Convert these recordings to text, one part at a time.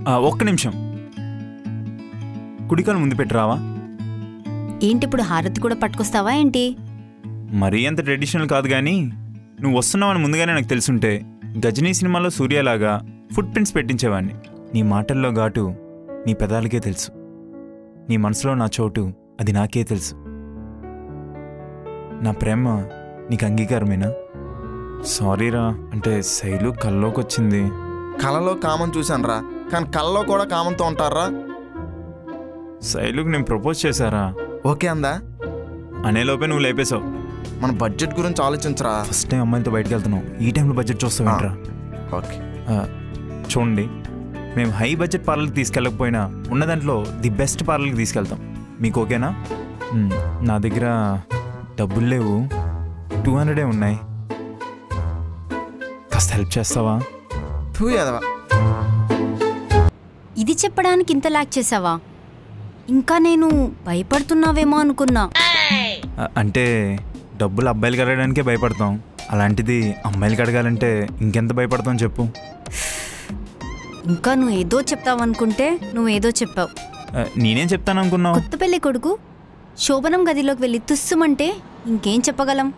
ఒక్క నిమిషం, కుడికాలు ముందు పెట్టి రావా? ఏంటి ఇప్పుడు హారతి కూడా పట్టుకొస్తావా ఏంటి? మరీ అంత ట్రెడిషనల్ కాదు కానీ నువ్వు వస్తున్నావని ముందుగానే నాకు తెలుసుంటే గజనీ సినిమాలో సూర్యలాగా ఫుట్ ప్రింట్స్ పెట్టించేవాడిని. నీ మాటల్లో ఘాటు నీ పెదాలకే తెలుసు, నీ మనసులో నా చోటు అది నాకే తెలుసు. నా ప్రేమ నీకు అంగీకారమేనా? సారీరా, అంటే శైలు కల్లోకి వచ్చింది. కళలో కామం చూశాను రా, కానీ కళ్ళలో కూడా కామంతో ఉంటారా? శైలుకి నేను ప్రపోజ్ చేశారా? ఓకే అందా? అనేలోపే నువ్వు లేపేశావు. మన బడ్జెట్ గురించి ఆలోచించరా. ఫస్ట్ టైం అమ్మాయిలతో బయటకు వెళ్తున్నావు, ఈ టైంలో బడ్జెట్ చూస్తావేంట్రా? ఓకే చూడండి, మేము హై బడ్జెట్ పార్లర్కి తీసుకెళ్ళకపోయినా ఉన్న దాంట్లో ది బెస్ట్ పార్లర్కి తీసుకెళ్తాం. మీకు ఓకేనా? నా దగ్గర డబ్బులు లేవు, 200 ఉన్నాయి. కాస్త హెల్ప్ చేస్తావా? ఇది చెప్పడానికి ఇంత లాక్ చేసావా? ఇంకా నేను భయపడుతున్నావేమో అనుకున్నా. అంటే డబ్బులు అబ్బాయిలకి అడగడానికే భయపడతాం, అలాంటిది అమ్మాయిలకి అడగాలంటే ఇంకెంత భయపడతాం చెప్పు. ఇంకా నువ్వు ఏదో చెప్తావనుకుంటే నువ్వేదో చెప్పావు. నేనేం చెప్తాను అనుకున్నావు? కొత్త పెళ్లి కొడుకు శోభనం గదిలోకి వెళ్ళి తుస్సుమంటే ఇంకేం చెప్పగలం?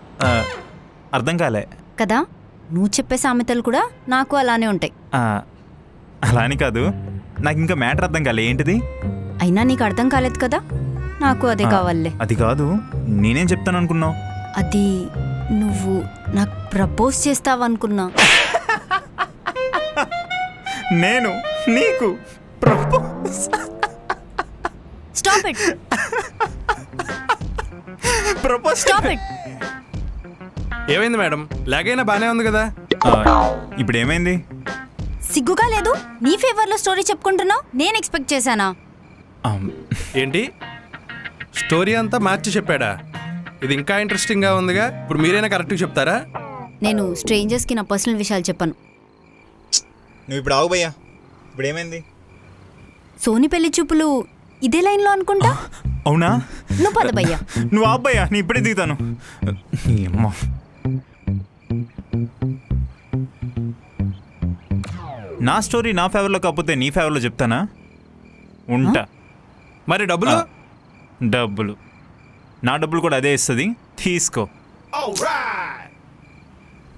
అర్థం కాలే కదా, నువ్వు చెప్పే సామెతలు కూడా నాకు అలానే ఉంటాయి. అలా అని కాదు, నాకు ఇంకా మ్యాటర్ అర్థం కాలే. ఏంటిది? అయినా నీకు అర్థం కాలేదు కదా, నాకు అదే కావాలే. అది కాదు, నేనేం చెప్తాను అనుకున్నావు? అది నువ్వు నాకు ప్రపోజ్ చేస్తావనుకున్నా. నేను నీకు propose? Stop it, propose stop it. ఏమైంది మేడం? లాగైనా బానే ఉంది కదా. ఇప్పుడు ఏమైంది? సిగ్గుగా లేదు? నీ ఫేవర్లో స్టోరీ చెప్పుకుంటున్నావు, నేను ఎక్స్పెక్ట్ చేశానా? ఏంటి స్టోరీ అంతా మార్చి చెప్పాడా? ఇది ఇంకా ఇంట్రెస్టింగ్గా ఉందిగా. ఇప్పుడు మీరైనా కరెక్ట్గా చెప్తారా? నేను స్ట్రేంజర్స్కి నా పర్సనల్ విషయాలు చెప్పను. నువ్వు ఇప్పుడు ఆగు భయ్యా, ఇప్పుడు ఏమైంది? సోని పెళ్లి చూపులు ఇదే లైన్లో అనుకుంటా. అవునా? నువ్వు పద భయ్యా. నువ్వు ఆబ్బయ్యా, నేను ఇప్పుడే దిగుతాను. నా స్టోరీ నా ఫేవర్లో కాకపోతే నీ ఫేవర్లో చెప్తానా? ఉంటా. మరి డబ్బులు? డబ్బులు నా డబ్బులు కూడా అదే ఇస్తుంది, తీసుకో.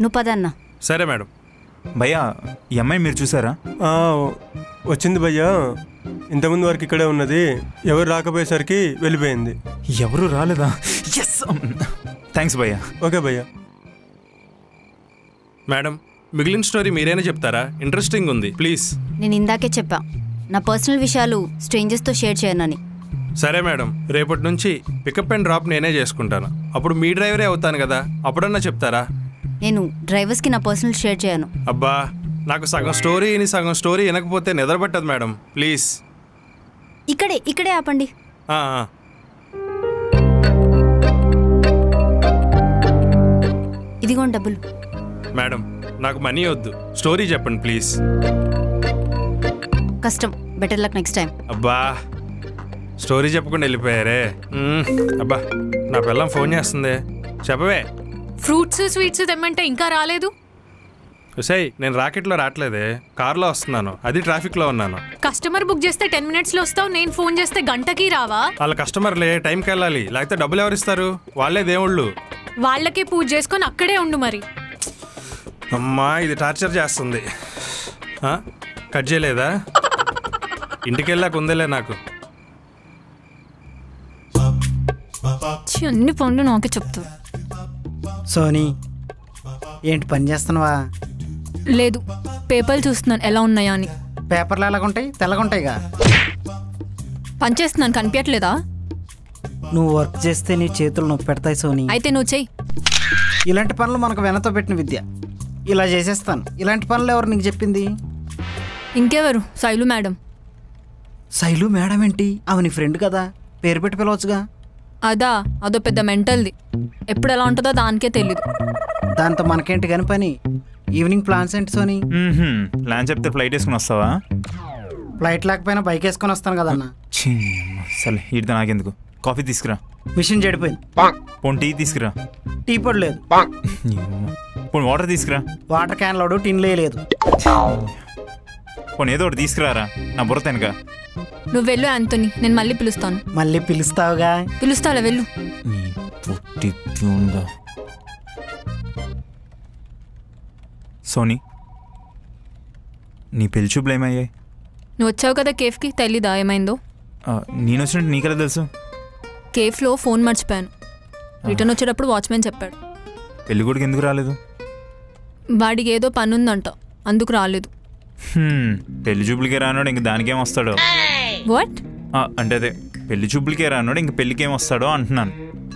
నువ్వు పదన్నా. సరే మేడం. భయ్యా, ఈ అమ్మాయి మీరు చూసారా? వచ్చింది భయ్యా, ఇంతకుముందు వరకు ఇక్కడే ఉన్నది, ఎవరు రాకపోయేసరికి వెళ్ళిపోయింది. ఎవరు రాలేదా? థ్యాంక్స్ భయ్యా. ఓకే భయ్యా. మేడం, మిగిలిన స్టోరీ మీరైనా చెప్తారా? ఇంట్రెస్టింగ్ ఉంది, ప్లీజ్. నేను ఇందాకే చెప్పా, నా పర్సనల్ విషయాలు స్ట్రేంజర్స్తో షేర్ చేయనని. సరే మేడం, రేపటి నుంచి పికప్ అండ్ డ్రాప్ నేనే చేసుకుంటాను. అప్పుడు మీ డ్రైవరే అవుతాను కదా, అప్పుడన్నా చెప్తారా? నేను డ్రైవర్స్కి నా పర్సనల్ షేర్ చేయను. అబ్బా, నాకు సగం స్టోరీ వినకపోతే నిద్రపట్టదు మేడం, ప్లీజ్. ఇక్కడే ఆపండి. ఇదిగోండి డబ్బులు. మేడం, నాకు మనీ వద్దు, స్టోరీ చెప్పండి ప్లీజ్. కష్టం, బెటర్ లక్ నెక్స్ట్ టైం. అబ్బా, స్టోరీ చెప్పకుండా వెళ్ళిపోయారే. అబ్బా, నా పిల్లం ఫోన్ చేస్తుంది, చెప్పవే. ఫ్రూట్స్ స్వీట్స్ తెమ్మంటే ఇంకా రాలేదు. సై, నేను రాకెట్లో రావట్లేదే, కార్లో వస్తున్నాను, అది ట్రాఫిక్లో ఉన్నాను. కస్టమర్ బుక్ చేస్తే 10 minutesలో వస్తావు, నేను ఫోన్ చేస్తే గంటకి రావా? వాళ్ళ కస్టమర్లే, టైంకి వెళ్ళాలి, లేకపోతే డబ్బులు ఎవరిస్తారు? వాళ్ళే దేవుళ్ళు. వాళ్ళకే పూజ చేసుకొని అక్కడే ఉండు మరి. అమ్మా, ఇది టార్చర్ చేస్తుంది. కట్ చేయలేదా? ఇంటికి వెళ్ళాక ఉందేలే నాకు. అన్ని పనులు నాకే చెప్తావు. సోనీ, ఏంటి పని చేస్తున్నావా? లేదు, పేపర్లు చూస్తున్నాను ఎలా ఉన్నాయా అని. పేపర్లు ఎలాగుంటాయి? తెల్లగుంటాయిగా. పని చేస్తున్నాను, కనిపించట్లేదా? నువ్వు వర్క్ చేస్తే నీ చేతులు నొప్పి పెడతాయి సోనీ. అయితే నువ్వు చెయ్యి. ఇలాంటి పనులు మనకు వెనతో పెట్టిన విద్య. ఇలా చేసేస్తాను. ఇలాంటి పనులు ఎవరు నీకు చెప్పింది? ఇంకెవరు? శైలు మేడం. శైలు మేడం ఏంటి? ఆమె నీ ఫ్రెండ్ కదా, పేరు పెట్టి పిలవచ్చుగా. అదో పెద్ద మెంటల్ది, ఎప్పుడు ఎలా ఉంటుందో దానికే తెలీదు. దాంతో మనకేంటి కాని పని? ఈవినింగ్ ప్లాన్స్ ఏంటి సోనీ? ప్లాన్ చెప్తే ఫ్లైట్ వేసుకుని వస్తావా? ఫ్లైట్ లేకపోయినా బైక్ వేసుకొని వస్తాను కదన్నా. సరే, ఇడితే నాకెందుకు. కాఫీ తీసుకురా. మిషన్ చెడిపోయింది. పోనీ టీ తీసుకురా. టీ పొడి లేదు. పోనీ వాటర్ తీసుకురా. వాటర్ క్యాన్ లోడు టిన్లే లేదు. పోనీ ఏదో ఒకటి తీసుకురారా నా బుర్ర తెనక. నువ్వు వెళ్ళు యాంతోనీ, నేను మళ్ళీ పిలుస్తాను. మళ్ళీ పిలుస్తావుగా. పిలుస్తాలే, వెళ్ళు. నీ పొట్టి ప్యూన్గా. సోనీ, నీ పెళ్లి చూపులు ఏమయ్యాయి? నువ్వు వచ్చావు కదా కేఫ్కి, తెలీదా ఏమైందో? నేను వచ్చినట్టు నీకెలా తెలుసు? కేఫ్లో ఫోన్ మర్చిపోయాను. రిటర్న్ వచ్చేటప్పుడు వాచ్మెన్ చెప్పాడు. పెళ్లి కొడుకు ఎందుకు రాలేదు? వాడికి ఏదో పని ఉందంట, అందుకు రాలేదు. పెళ్లి చూపులకే రానోడు ఇంక దానికేం వస్తాడో. వాట్? అంటే అదే, పెళ్లి చూపులకే రానోడు ఇంక పెళ్లికేం వస్తాడో అంటున్నాను.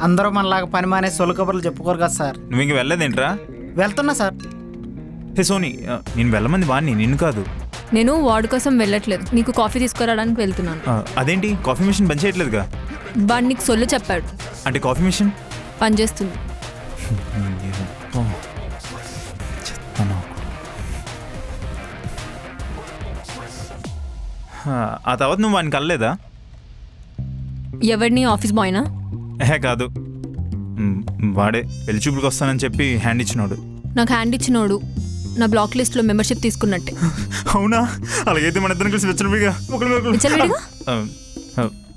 అందరూ మనలాగా పని మానే సొలు కబుర్లు చెప్పుకోరు కదా సార్. నువ్వు ఇంక వెళ్ళలేదేంట్రా? వెళ్తున్నా సార్. హే సోనీ, నేను వెళ్ళమంది వాడిని, నిన్ను కాదు. నేను వాడి కోసం వెళ్ళట్లేదు, నీకు కాఫీ తీసుకురావడానికి వెళ్తున్నాను. అదేంటి, కాఫీ మిషన్ పని చేయట్లేదుగా? వాడు నీకు సొల్లు చెప్పాడు. అంటే కాఫీ మిషన్ పనిచేస్తుంది. ఆ తర్వాత నువ్వు వాడిని కలలేదా? ఎవరిని? ఆఫీస్ బాయ్నా? కాదు, వాడే పెళ్లి చూపులకు వస్తానని చెప్పి హ్యాండ్ ఇచ్చినోడు. నాకు హ్యాండ్ ఇచ్చినోడు నా బ్లాక్ లిస్ట్లో మెంబర్షిప్ తీసుకున్నట్టే. అవునా? అలాగైతే మన ఇద్దరం కలిసి విచ్చలవిడిగా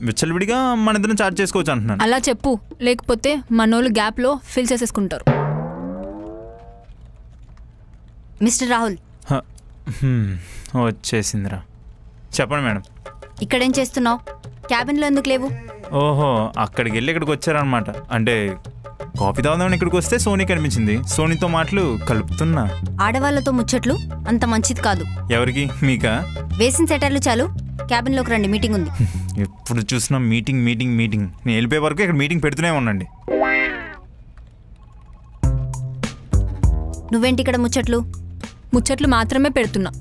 విచ్చలవిడిగా మన ఇద్దరం చార్జ్ చేసుకోవచ్చు అంటున్నాను. అలా చెప్పు, లేకపోతే మనోళ్ళు గ్యాప్లో ఫిల్ చేసేసుకుంటారు. మిస్టర్ రాహుల్, వచ్చేసిందిరా. చెప్పండి మేడం. ఇక్కడేం చేస్తున్నావు? క్యాబిన్లో ఎందుకు లేవు? ఓహో, అక్కడికి వెళ్ళి ఇక్కడికి వచ్చారనమాట. అంటే కాఫీ తాగుదామని ఇక్కడికి వస్తే సోనీ కనిపించింది. సోనీతో మాటలు కలుపుతున్నా. ఆడవాళ్ళతో ముచ్చట్లు అంత మంచిది కాదు. ఎవరికి? మీకా? వేసిన సెటర్లు చాలు, క్యాబిన్లోకి రండి, మీటింగ్ ఉంది. ఎప్పుడు చూసినా మీటింగ్ మీటింగ్ మీటింగ్. నేను వెళ్ళిపోయే వరకు ఇక్కడ మీటింగ్ పెడుతూనే ఉండండి. నువ్వేంటి ఇక్కడ ముచ్చట్లు? ముచ్చట్లు మాత్రమే పెడుతున్నా.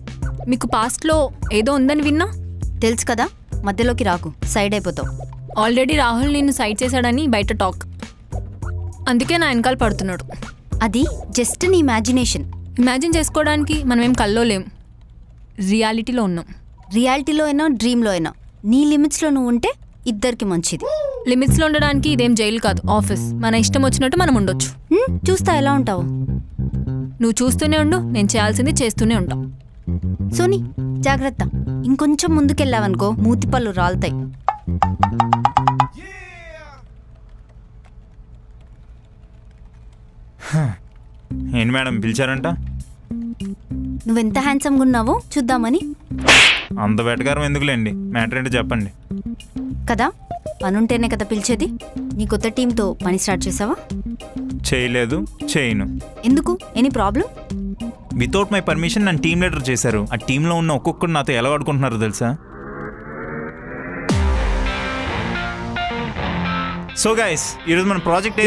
మీకు పాస్ట్లో ఏదో ఉందని విన్నా. తెలుసు కదా, మధ్యలోకి రాకు, సైడ్ అయిపోతావు. ఆల్రెడీ రాహుల్ నిన్ను సైడ్ చేశాడని బయట టాక్, అందుకే నా వెనకాల పడుతున్నాడు. అది జస్ట్ నీ ఇమాజినేషన్. ఇమాజిన్ చేసుకోవడానికి మనం ఏం కల్లో లేం, రియాలిటీలో ఉన్నాం. రియాలిటీలో అయినా డ్రీమ్లో అయినా నీ లిమిట్స్లో నువ్వు ఉంటే ఇద్దరికి మంచిది. లిమిట్స్లో ఉండడానికి ఇదేం జైలు కాదు, ఆఫీస్. మన ఇష్టం వచ్చినట్టు మనం ఉండొచ్చు. చూస్తా ఎలా ఉంటావు. నువ్వు చూస్తూనే ఉండు, నేను చేయాల్సింది చేస్తూనే ఉంటా. సోనీ జాగ్రత్త, ఇంకొంచెం ముందుకెళ్ళావనుకో మూతిపళ్ళు రాలుతాయి. ఏంటి మేడం పిలిచారంట? నువ్వెంత హ్యాండ్సమ్గా ఉన్నావో చూద్దామని. అంత వేటకారం ఎందుకులేండి, మ్యాటర్ ఏంటో చెప్పండి. కదా, పనుంటేనే కదా పిలిచేది. నీ కొత్త టీంతో పని స్టార్ట్ చేసావా? చేయలేదు, చేయను. ఎందుకు? Any problem? Without my permission నన్ను టీమ్ లీడర్ చేశారు. ఆ టీంలో ఉన్న ఒక్కొక్కరు నాతో ఎలా ఆడుకుంటున్నారో తెలుసా? సో గైస్, ఈరోజు మన ప్రాజెక్ట్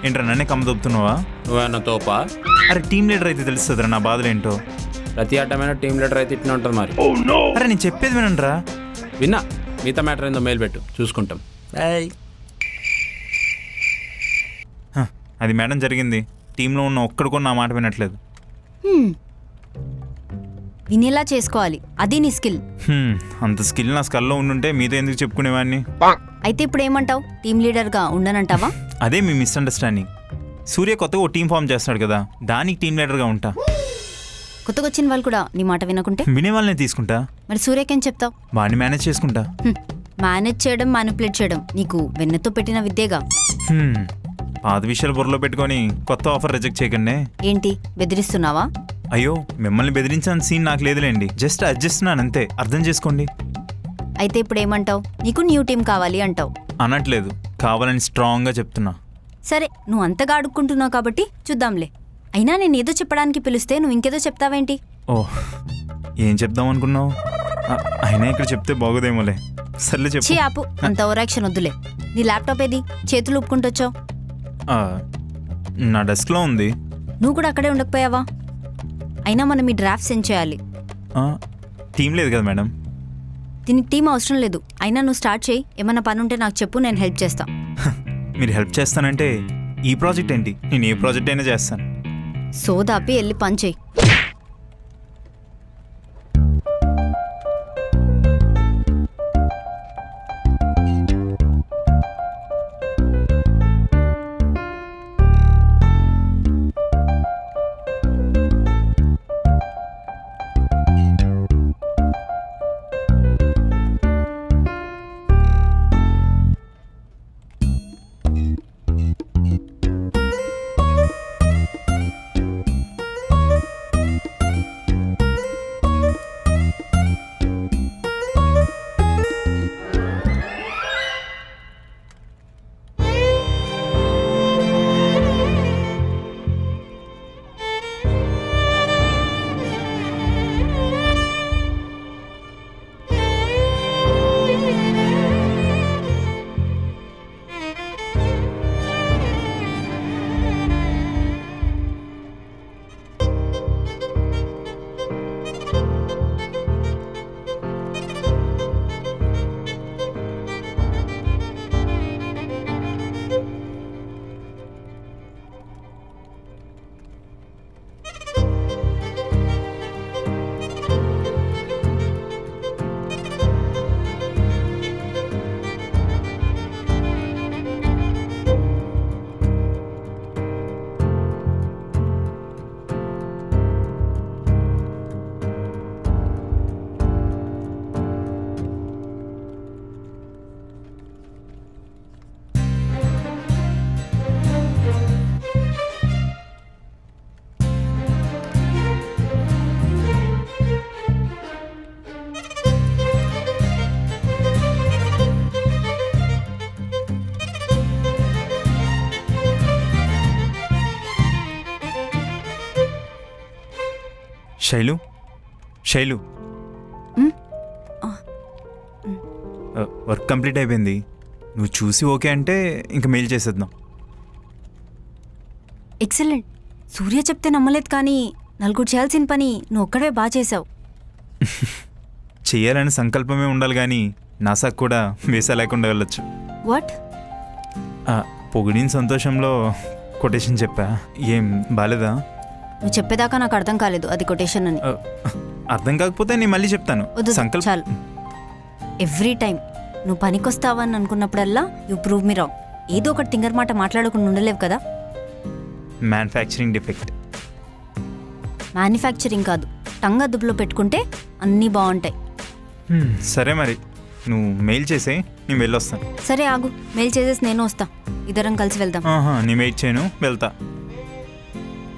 ఏంట్రా, నన్నే కమ్మ దొబ్బుతున్నావా? నువ్వేనా తోపా? అరే టీమ్ లీడర్ అయితే తెలుస్తుందిరా నా బాధలు ఏంటో. ప్రతి ఆటమైన టీం లీడర్ అయితే ఇట్లా ఉంటుంది మరి. అరే నేను చెప్పేది వినండిరా. విన్నా, మిగతా మ్యాటర్ ఏందో మెయిల్ పెట్టు, చూసుకుంటాం. అది మేడం జరిగింది. టీంలో ఉన్న ఒక్కడు కూడా నా మాట వినట్లేదు. వినేలా చేసుకోవాలి, అది నీ స్కిల్. అంత స్కిల్ నా స్కల్లో ఉండుంటే మీతో ఎందుకు చెప్పుకునేవాడిని. అయితే ఇప్పుడు ఏమంటావు? టీమ్ లీడర్గా ఉండనంటావా? అదే మీ మిస్అండర్స్టాండింగ్. సూర్య కొత్తగా ఓ టీం ఫామ్ చేస్తాడు కదా, దానికి టీం లీడర్గా ఉంటా. కొత్తగా వచ్చిన వాళ్ళు కూడా నీ మాట వినకుంటే వినే వాళ్ళని తీసుకుంటా. మరి సూర్యకేం చెప్తావు? వాడిని మేనేజ్ చేసుకుంటా. మేనేజ్ చేయడం, మ్యానిపులేట్ చేయడం నీకు వెన్నెతో పెట్టిన విద్యేగా. పాత విషయాలు బుర్రలో పెట్టుకొని కొత్త ఆఫర్ రిజెక్ట్ చేయకండి. ఏంటి బెదిరిస్తున్నావా? అయ్యో, మిమ్మల్ని బెదిరించిన సీన్ నాకు లేదులేండి, జస్ట్ అడ్జస్ట్ అంతే, అర్థం చేసుకోండి. అయితే ఇప్పుడు ఏమంటావు? నీకు న్యూ టీం కావాలి అంటావు. అనట్లేదు, కావాలని స్ట్రాంగ్గా చెప్తున్నా. సరే, నువ్వు అంతగా అడుక్కుంటున్నావు కాబట్టి చూద్దాంలే. అయినా నేను ఏదో చెప్పడానికి పిలిస్తే నువ్వు ఇంకేదో చెప్తావేంటి? ఓహ్, ఏం చెప్దాం అనుకున్నావు? అయినా ఇక్కడ చెప్తే బాగోదేమోలే. సర్లే చెప్పు. ఆపు, అంత ఓవరాక్షన్ వద్దులే. నీ ల్యాప్టాప్ ఏది? చేతులు ఊపుకుంటొచ్చావు. నా డెస్క్లో ఉంది. నువ్వు కూడా అక్కడే ఉండకపోయావా? అయినా మనం ఈ డ్రాఫ్ట్ సెండ్ చేయాలి. టీం లేదు కదా మేడం. దీనికి టీం అవసరం లేదు. అయినా నువ్వు స్టార్ట్ చేయి. ఏమన్నా పని ఉంటే నాకు చెప్పు, నేను హెల్ప్ చేస్తా. మీరు హెల్ప్ చేస్తానంటే ఈ ప్రాజెక్ట్ ఏంటి, నేను ఏ ప్రాజెక్ట్ అయినా చేస్తాను. సోదాపి వెళ్ళి పని చేయి. శైలు శైలు వర్క్ కంప్లీట్ అయిపోయింది. నువ్వు చూసి ఓకే అంటే ఇంక మెయిల్ చేసేద్దాం. ఎక్సలెంట్. సూర్య చెప్తే నమ్మలేదు, కానీ నలుగురు చేయాల్సిన పని నువ్వు ఒక్కడే బాగా చేసావు. చేయాలని సంకల్పమే ఉండాలి, కానీ నాసాకు కూడా వీసా లేకుండా వెళ్ళొచ్చు. వాట్? పొగిడిన సంతోషంలో కొటేషన్ చెప్పా. ఏం బాలేదా? నువ్వు చెప్పేదాకా నాకు అర్థం కాలేదు అది కొటేషన్ అని. అర్థం కాకపోతే నేను మళ్ళీ చెప్తాను. చాలు. ఎవ్రీ టైం నువ్వు పనికొస్తావని అనుకున్నప్పుడల్లా యూ ప్రూవ్ మీ రాంగ్. ఏదో ఒకటి తింగర్ మాట మాట్లాడకుండా ఉండలేవు కదా. Manufacturing defect. మ్యానుఫ్యాక్చరింగ్ కాదు, టంగ్ అదుపులో పెట్టుకుంటే అన్నీ బాగుంటాయి. సరే మరి నువ్వు మెయిల్ చేసే, నేను వెళ్ళొస్తాను. సరే ఆగు, మెయిల్ చేసేసి నేను వస్తా, ఇద్దరం కలిసి వెళ్దాం. నేను వెయిట్ చేయను, వెళ్తా.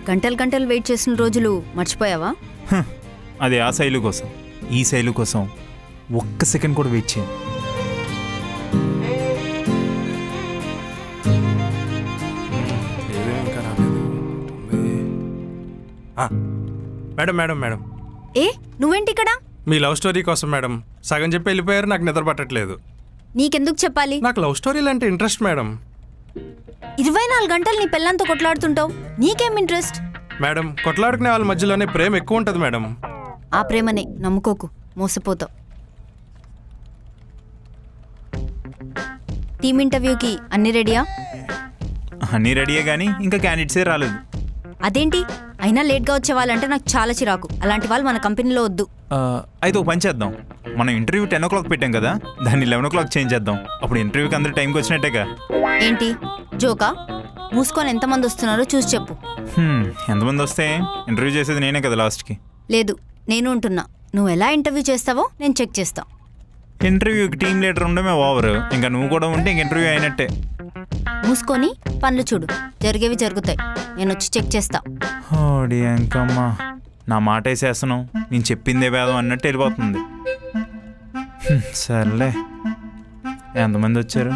గంటలు గంటలు వెయిట్ చేసిన రోజులు మర్చిపోయావా? అది ఆ శైలు కోసం. ఈ శైలు కోసం ఒక్క సెకండ్ కూడా వెయిట్ చేయను. మేడం మేడం మేడం ఏ నువ్వేంటి ఇక్కడ? మీ లవ్ స్టోరీ కోసం మేడం. సగం చెప్పి వెళ్ళిపోయారు, నాకు నిద్ర పట్టట్లేదు. నీకెందుకు చెప్పాలి? నాకు లవ్ స్టోరీలు అంటే ఇంట్రెస్ట్ మేడం. 24 గంటలు నీ పెళ్ళంతో కొట్లాడుతుంటావు, నీకేం ఇంట్రెస్ట్? మేడం, కొట్లాడుకునే వాళ్ళ మధ్యలోనే ప్రేమ ఎక్కువ ఉంటుంది మేడం. ఆ ప్రేమనే నమ్ముకోకు, మోసపోతావు. టీమ్ ఇంటర్వ్యూకి అన్ని రెడీయా? అన్నీ రెడీయే, కానీ ఇంకా క్యాండిడేట్సే రాలేదు. అదేంటి? అయినా లేట్గా వచ్చే వాళ్ళంటే నాకు చాలా చిరాకు. అలాంటి వాళ్ళు మన కంపెనీలో వద్దు. అయితే ఒక పని చేద్దాం. మనం ఇంటర్వ్యూ 10 o'clock పెట్టాం కదా, దాన్ని 11 o'clock చేంజ్ చేద్దాం. అప్పుడు ఇంటర్వ్యూకి అందరూ టైంకి వచ్చినట్టేగా. ఏంటి జోకా? మూసుకొని ఎంతమంది వస్తున్నారో చూసి చెప్పు. ఎంతమంది వస్తే ఇంటర్వ్యూ చేసేది నేనే కదా లాస్ట్కి. లేదు, నేను ఉంటున్నా. నువ్వు ఎలా ఇంటర్వ్యూ చేస్తావో నేను చెక్ చేస్తా. ఇంటర్వ్యూకి టీమ్ లీడర్ ఉండమే ఓవర్, ఇంకా నువ్వు కూడా ఉంటే ఇంక ఇంటర్వ్యూ అయినట్టే. మూసుకొని పనులు చూడు, జరిగేవి జరుగుతాయి. నేను వచ్చి చెక్ చేస్తా. ఓడి అంకమ్మా, నా మాట వేసేస్తున్నావు, నేను చెప్పిందే వేదం అన్నట్టు వెళ్ళిపోతుంది. సర్లే, ఎంతమంది వచ్చారు?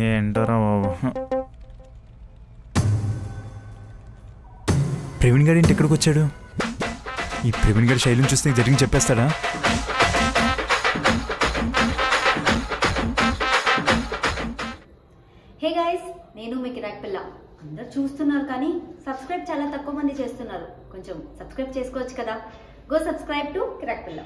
ఏంటోరా బాబు. ప్రవీణ్ గారు ఇంటి ఎక్కడికి వచ్చాడు? ఈ ప్రవీణ్ గారి శైలిని చూస్తే జరిగింది చెప్పేస్తాడా? హే గైస్, నేను మీ కిరాక్ పిల్ల. అందరు చూస్తున్నారు కానీ సబ్స్క్రైబ్ చాలా తక్కువ మంది చేస్తున్నారు. కొంచెం సబ్స్క్రైబ్ చేసుకోవచ్చు కదా. గో సబ్స్క్రైబ్ టు కిరాక్ పిల్ల.